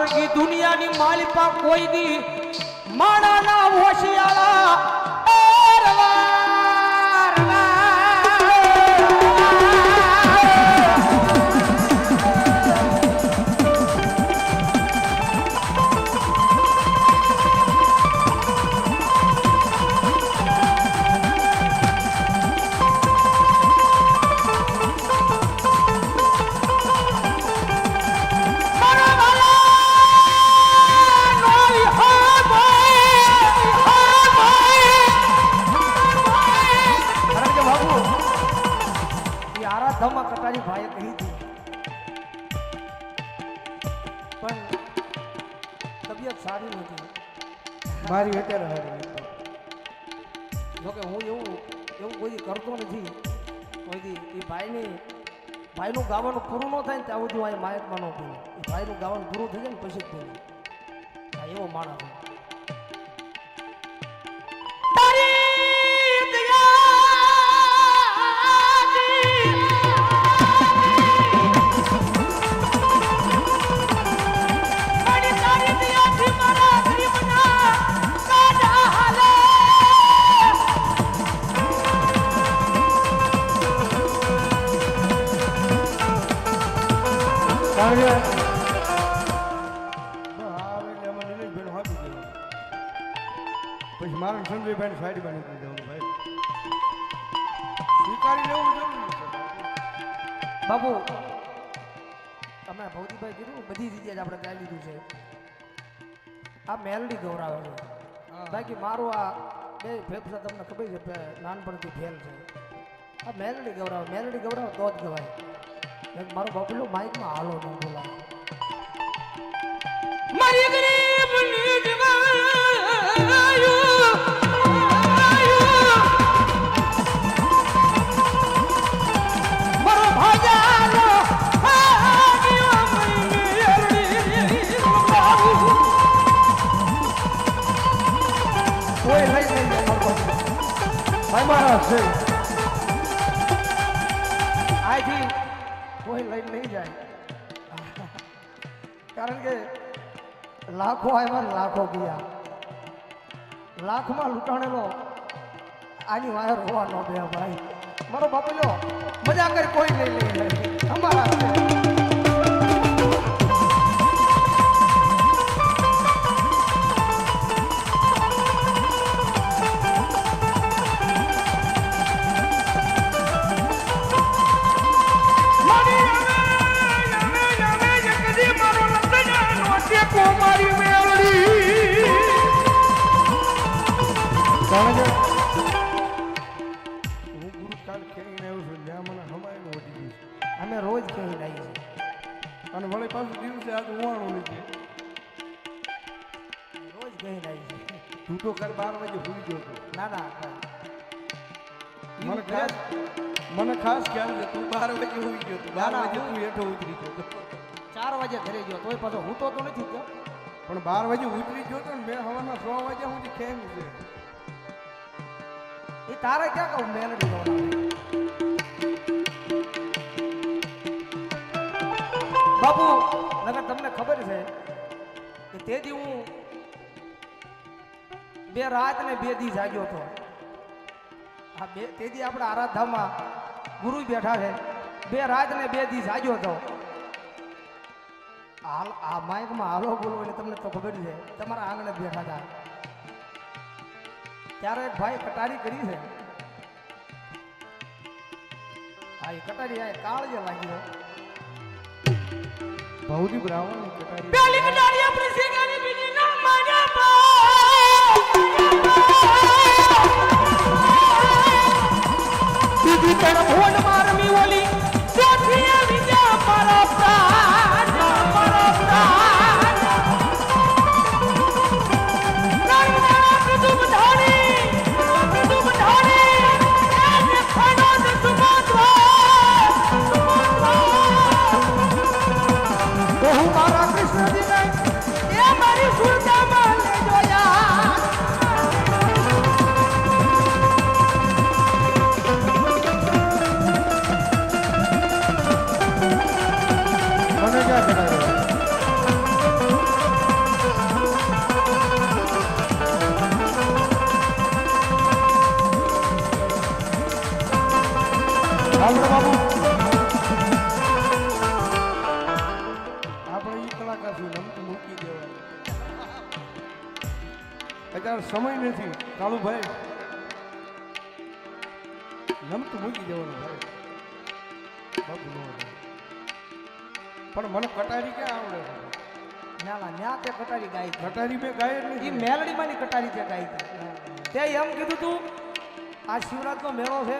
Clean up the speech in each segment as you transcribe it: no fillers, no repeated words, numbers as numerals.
વર્ગી દુનિયાની માલિપા કોઈ દી માણાના હોશિયાળા ધમા કટારી ભાઈએ કહી હતી પણ તબિયત સારી નથી મારી અત્યારે હારી જોકે હું એવું કોઈ કરતો નથી કોઈ એ ભાઈનું ગાવાનું પૂરું ન થાય ને ત્યાં સુધી અહીં માયકમાં ન પીને એ ભાઈનું ગાવાનું પૂરું થઈ જાય ને પછી જ પીને હા એવો માણસ પછી મારા સંજયભાઈ સાઈડ બની દેવાનું ભાઈ સ્વીકારી લેવું જરૂરી છે બાબુ તમે ભૌતિકભાઈ કીધું બધી રીતે જ આપણે ગાઈ લીધું છે આ મેલડી ગૌરાવે છે બાકી મારું આ બે ફેફસા તમને ખબર છે નાનપણથી ફેલ છે આ મેલડી ગૌરાવે તો જ ગવાય મારો બાપુલો માઇકમાં હાલો ન બોલાવે મારી ગરીબની મારો ભાજાલો કોઈ લઈ નહીં ભાઈ મારા છે આથી કોઈ લઈ નહીં જાય કારણ કે લાખો આવ્યા લાખો ગયા લાખમાં લૂંટાણેલો આની વાયર હોવા ન દે ભાઈ મારો બાપલો મજા કરી કોઈ લઈ જાય અમારા અમે રોજ કહી રહી અને વળી પાછું દિવસે આજ ઉવાણું નથી રોજ કહી રહી તું તો કાલ 12 વાગે ભૂલી ગયો હતો ના મને ખાસ ખ્યાલ છે તું 12 વાગે ભૂલી ગયો હતો 12 વાગે તું હેઠો ઉતરી ગયો 4 વાગે ઘરે ગયો તોય પાછો હું તો નથી ગયો પણ 12 વાગે ઉતરી ગયો તો ને મેં હવાના 6 વાગ્યા સુધી કેમ છે એ તારે ક્યાં કહું મેલડી ગવડાવે બાપુ નગર તમને ખબર છે કે તે દી હું 2 રાત ને 2 દી જાગ્યો હતો આ તે દી આપણા આરાધનામાં ગુરુ બેઠા છે 2 રાત ને 2 દી જાગ્યો હતો હાલ આ માઇકમાં હાલો બોલો એટલે તમને તો ખબર છે તમારા આંગણે બેઠા હતા ત્યારે એક ભાઈ કટારી કરી છે હા એ કટારી આ કાળ જે લાગ્યો ભૌજી બ્રાહ્મણ ની કટારી પેલી કટારી આપણી શેગાની બીજી ના માન્યા બીજી તણ ભોંડ મારમી ઓલી ચોથી વિદ્યા મારા પ્રાણ મારા પ્રાણ નારી કીધું બધાણી એ ખાનો de સુમાત્રા હું મારા કૃષ્ણજીને એ મારી સુરતામાં લઈ જોયા મને ક્યાં કરાયો કલાકાર છું નમતું મૂકી દેવાનું અત્યારે સમય નથી કાળુભાઈ નમતું મૂકી દેવાનું ભાઈ બાપુ નો પણ મને કટારી ક્યાં આવડે છે ના ન્યા તે કટારી ગાઈ હતી. કટારી મેં ગાય જ ઈ નથી મેલડીમાંની કટારી તે ગાઈ હતી. તે એમ કીધું તું આ શિવરાજનો મેળો છે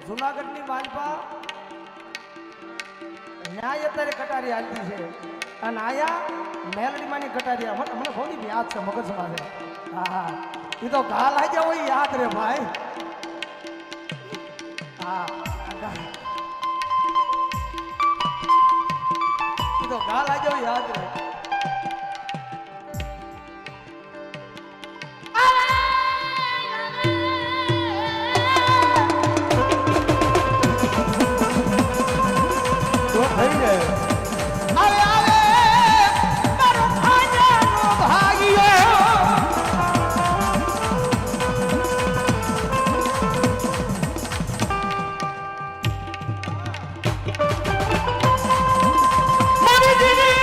જુનાગઢની માલપા ન્યાય અત્યારે કટારી હાલતી છે અને આયા મેલડીમાંની કટારી મને બહુ યાદ છે મગજમાં છે. હા એ તો ગાલ આવી હોય યાદ રે ભાઈ. હા એ તો ગાલ આવી હોય યાદ રે. તો થઈ જાય આવે આવે મારો ભાઈનો ભાગ્યો મારી જીની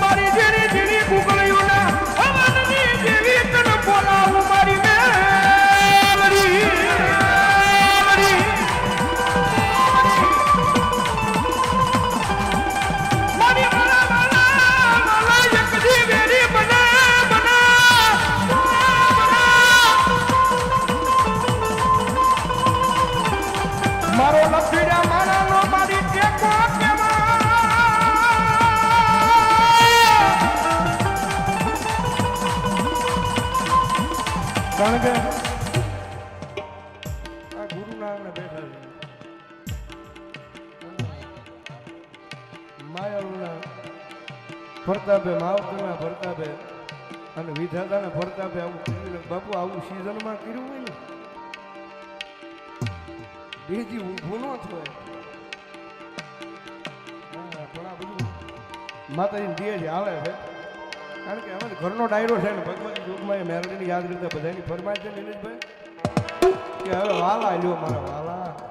મારી જીની ગુગળીઓના અમનની જેવી તન બોલાવું મારી મેલડી મારી મારા એક દીવેરી બના મારો લખીડા મારાનો મારી ટેકો કેવા કારણ કે આ ગુરુના આગળ બેઠા છે માયાળુના પ્રતાપે માવતરના પ્રતાપે અને વિધાતાના પ્રતાપે આવું કર્યું ને બાપુ આવું સિઝનમાં કર્યું હોય ને બેજી ઊભું ન થાય પણ આ બધું માતાજીની દિયે જ હાલે છે કારણ કે હવે ઘરનો ડાયરો છે ને ભગવતી યુગમાં એ મેરડીની યાદ રીતે બધાની ફરમાય છે નિલેશભાઈ કે હવે વાલા લ્યો મારા વાલા